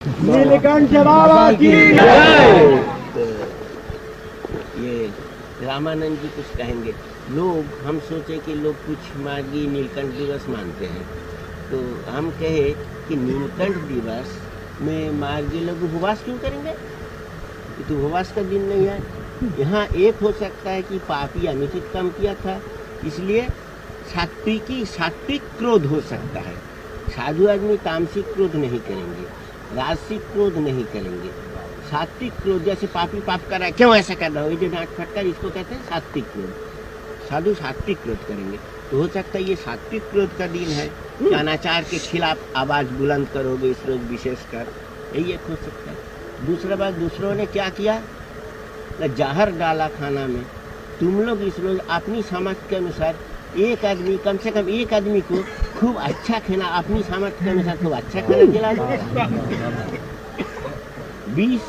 नीलकंठ बाबा की तो ये रामानंद जी कुछ कहेंगे। लोग हम सोचे कि लोग कुछ मार्गी नीलकंठ दिवस मानते हैं, तो हम कहे कि नीलकंठ दिवस में मार्गी लोग उपवास क्यों करेंगे? ये तो उपवास का दिन नहीं है। यहाँ एक हो सकता है कि पापी अनुचित काम किया था, इसलिए सात्विक क्रोध हो सकता है। साधु आदमी तामसिक क्रोध नहीं करेंगे, राजसिक क्रोध नहीं करेंगे। सात्विक क्रोध, जैसे पापी पाप कर रहा है, क्यों ऐसा कर रहा हो, ये जो डांट फटकार, इसको कहते हैं सात्विक क्रोध। साधु सात्विक क्रोध करेंगे। तो हो सकता है ये सात्विक क्रोध का दिन है कि अनाचार के खिलाफ आवाज बुलंद करोगे इस रोज विशेषकर, यही एक हो सकता है। दूसरा बात, दूसरों ने क्या किया, जहर डाला खाना में। तुम लोग इस रोज अपनी समझ के अनुसार एक आदमी, कम से कम एक आदमी को खूब अच्छा खाना, अपनी समझ के अनुसार खूब अच्छा खाना खिला दो। 20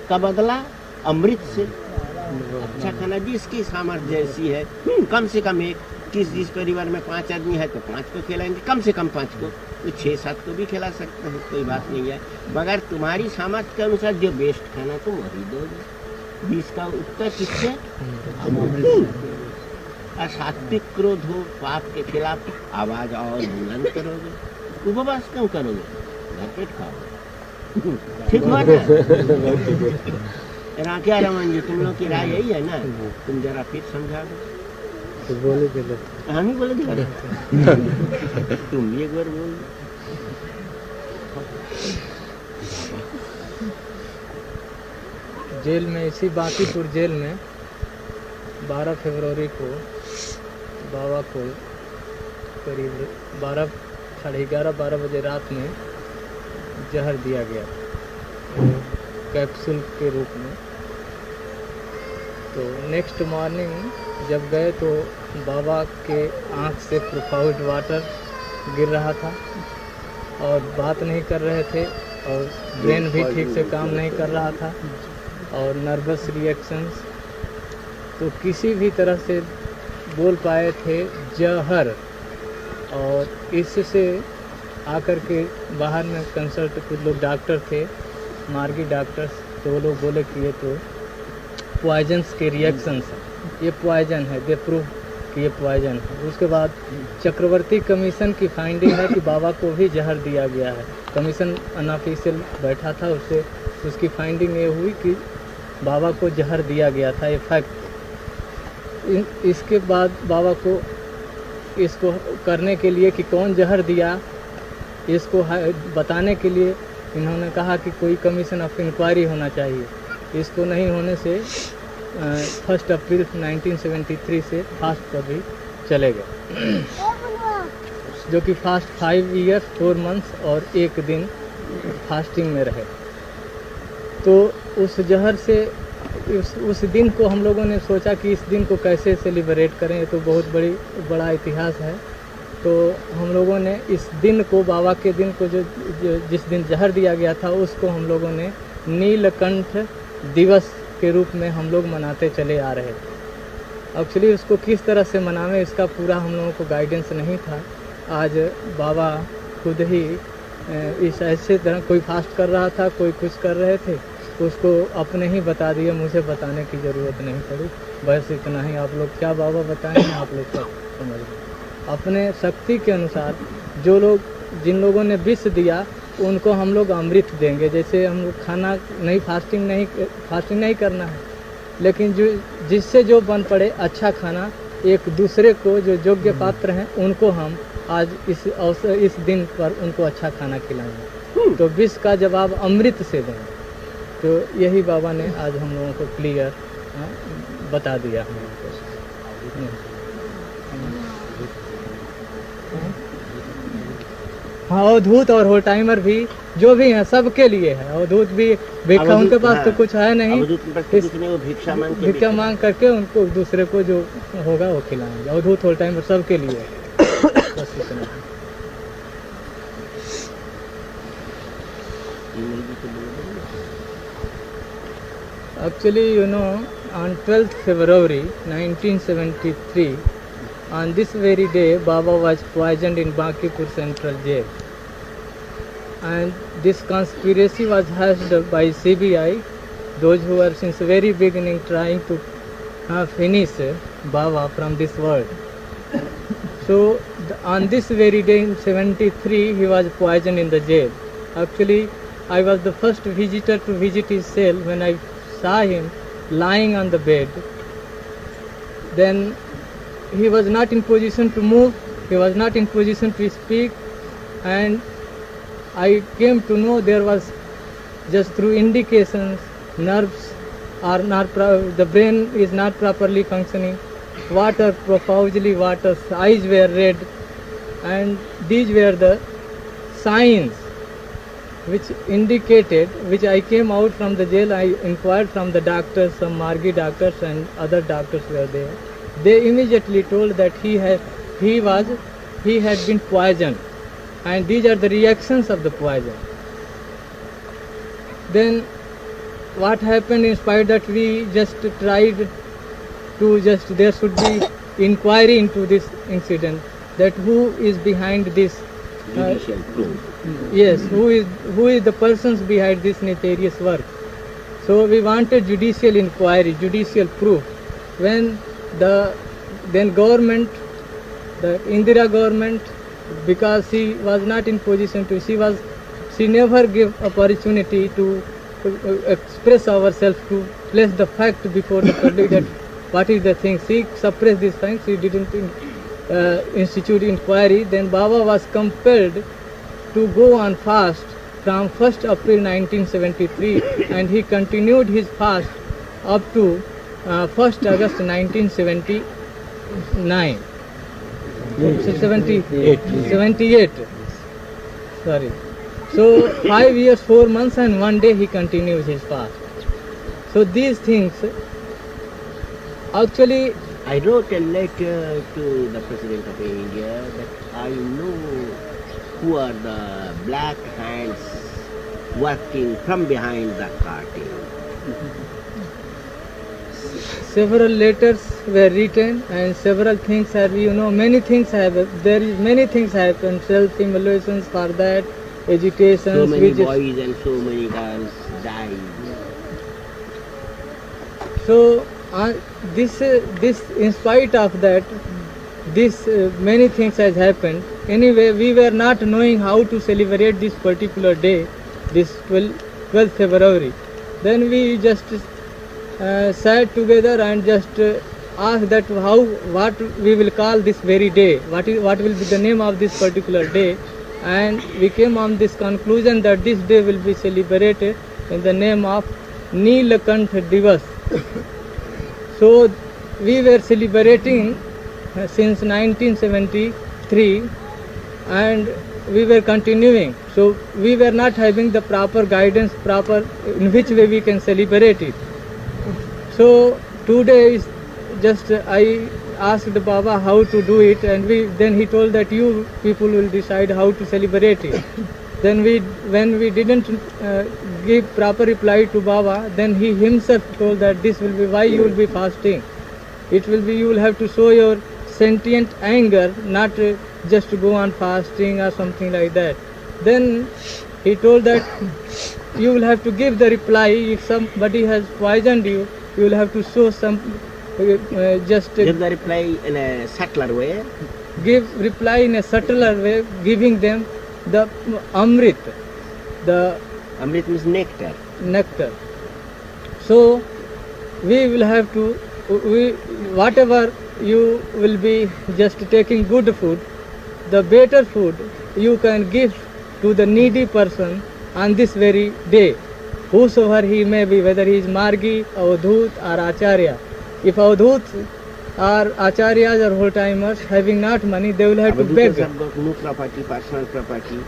का बदला अमृत से। अच्छा खाना जिसकी सामर्थ्य जैसी है, कम से कम एक, जिस परिवार में 5 आदमी है तो 5 को खिलाएंगे, कम से कम 5 को, तो 6-7 को भी खिला सकते हैं, कोई बात नहीं है। मगर तुम्हारी सामर्थ्य के अनुसार जो बेस्ट खाना तुम वही दोगे। 20 का उत्तर किससे? सात्विक क्रोध हो, पाप के खिलाफ आवाज और बुलंद करोगे। उपवास क्यों करोगे? भरपेट खाओ। ठीक हुआ ना? क्या रमन जी, तुम लोग की राय यही है ना? तुम जरा फिर समझा दो। बोले हम ही बोले तुम भी एक बार बोल। जेल में, इसी बांकीपुर जेल में 12 फरवरी को बाबा को करीब 11:30-12 बजे रात में जहर दिया गया कैप्सूल के रूप में। तो नेक्स्ट मॉर्निंग जब गए तो बाबा के आँख से प्रोफाउंड वाटर गिर रहा था और बात नहीं कर रहे थे, और ब्रेन भी ठीक से काम नहीं कर रहा था, और नर्वस रिएक्शंस, तो किसी भी तरह से बोल पाए थे जहर। और इससे आकर के बाहर में कंसल्ट कुछ लोग डॉक्टर थे, मार्गी डॉक्टर्स, तो वो लोग बोले कि ये तो पॉइजन्स के रिएक्शंस हैं, ये पॉइजन है, दे प्रूव कि ये पॉइजन है। उसके बाद चक्रवर्ती कमीशन की फाइंडिंग है कि बाबा को भी जहर दिया गया है। कमीशन अनऑफिशियल बैठा था, उससे उसकी फाइंडिंग ये हुई कि बाबा को जहर दिया गया था, ये फैक्ट। इसके बाद बाबा को इसको करने के लिए कि कौन जहर दिया, इसको बताने के लिए इन्होंने कहा कि कोई कमीशन ऑफ इंक्वायरी होना चाहिए। इसको नहीं होने से 1 अप्रैल 1973 से फास्ट पर भी चले गए, जो कि फास्ट 5 ईयर्स 4 मंथ्स और 1 दिन फास्टिंग में रहे। तो उस जहर से उस दिन को हम लोगों ने सोचा कि इस दिन को कैसे सेलिब्रेट करें, ये तो बहुत बड़ा इतिहास है। तो हम लोगों ने इस दिन को, बाबा के दिन को, जो जिस दिन जहर दिया गया था, उसको हम लोगों ने नीलकंठ दिवस के रूप में हम लोग मनाते चले आ रहे थे। एक्चुअली उसको किस तरह से मनावें, इसका पूरा हम लोगों को गाइडेंस नहीं था। आज बाबा खुद ही इस ऐसे तरह, कोई फास्ट कर रहा था, कोई कुछ कर रहे थे, उसको अपने ही बता दिए, मुझे बताने की ज़रूरत नहीं पड़ी। बस इतना ही, आप लोग क्या बाबा बताएंगे, आप लोग सब समझ लें। अपने शक्ति के अनुसार जिन लोगों ने विष दिया, उनको हम लोग अमृत देंगे। जैसे हम लोग खाना नहीं, फास्टिंग नहीं करना है, लेकिन जिससे जो बन पड़े अच्छा खाना, एक दूसरे को जो योग्य पात्र हैं उनको हम आज इस दिन पर उनको अच्छा खाना खिलाएंगे। तो विष का जवाब अमृत से देंगे। तो यही बाबा ने आज हम लोगों को क्लियर बता दिया। हाँ, अवधूत और होल टाइमर भी जो भी हैं सबके लिए है। अवधूत भी भिक्षा, उनके पास तो कुछ है नहीं, भिक्षा मांग करके उनको दूसरे को जो होगा वो खिलाएंगे। अवधूत होल टाइमर सबके लिए बस इतना। Actually, you know, on 12th February 1973, on this very day, Baba was poisoned in Bankipur Central Jail. and this conspiracy was hatched by CBI, those who were since very beginning trying to finish Baba from this world. So on this very day in 73 he was poisoned in the jail. Actually I was the first visitor to visit his cell. When I saw him lying on the bed, then he was not in position to move, he was not in position to speak, and I came to know there was just through indications nerves are not the brain is not properly functioning, water profusely water, eyes were red, and these were the signs which indicated, which I came out from the jail, I inquired from the doctors, some Margi doctors and other doctors were there. They immediately told that he had been poisoned, and these are the reactions of the poison. Then what happened, in spite that we just tried to there should be inquiry into this incident, that who is behind this Judicial proof. yes, who is the persons behind this nefarious work. So we wanted judicial inquiry, judicial proof. When then government, the Indira government, because she was not in position to, she never gave opportunity to express ourselves, to place the fact before the public that what is the thing. She suppressed this fact, she didn't institute inquiry. Then Baba was compelled to go on fast from 1st April 1973 and he continued his fast up to 1st August 1979. 78. Sorry. So 5 years, 4 months and 1 day he continues his fast. So these things actually, I wrote a letter to the President of India that I know who are the black hands working from behind the curtain. several letters were written and several things have, many things have, many things happen, self-emulations for that, agitations. So many boys and so many girls died. So this in spite of that, many things has happened. Anyway, we were not knowing how to celebrate this particular day, this 12th February. Then we just sat together and just asked that what we will call this very day, what will be the name of this particular day, and we came on this conclusion that this day will be celebrated in the name of Neelakantha Divas. So we were celebrating since 1973 and we were continuing. So we were not having the proper guidance, in which way we can celebrate it. So today is just I asked Baba how to do it, and then he told that you people will decide how to celebrate it. Then when we didn't give proper reply to Baba, then he himself told that this will be why you will be fasting. It will be, you will have to show your sentient anger, not just to go on fasting or something like that. Then he told that you will have to give the reply. If somebody has poisoned you, you will have to show some Give the reply in a subtler way. Give reply in a subtler way, giving them the Amrit. The Amrit means nectar. Nectar. So we will have to, whatever you will be just taking good food, the better food you can give to the needy person on this very day, whosoever he may be, whether he is Margi, Avadhut or Acharya. If Avadhut or Acharyas or whole timers having not money, they will have to beg. Have got no property, personal property.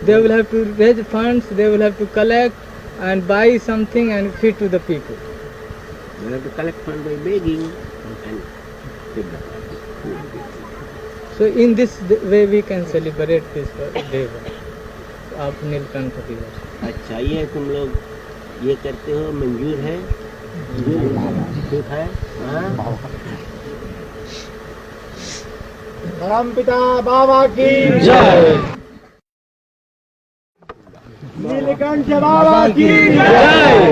They will have to raise funds, they will have to collect and buy something and feed to the people. They have to collect funds by begging and feed the party. So in this way we can celebrate this day of Neelkanth दिवस. अच्छा, ये तुम लोग ये करते हो, मंजूर है? ठीक है? हाँ? परमपिता बाबा की जय। नीलकंठ बाबा की जय।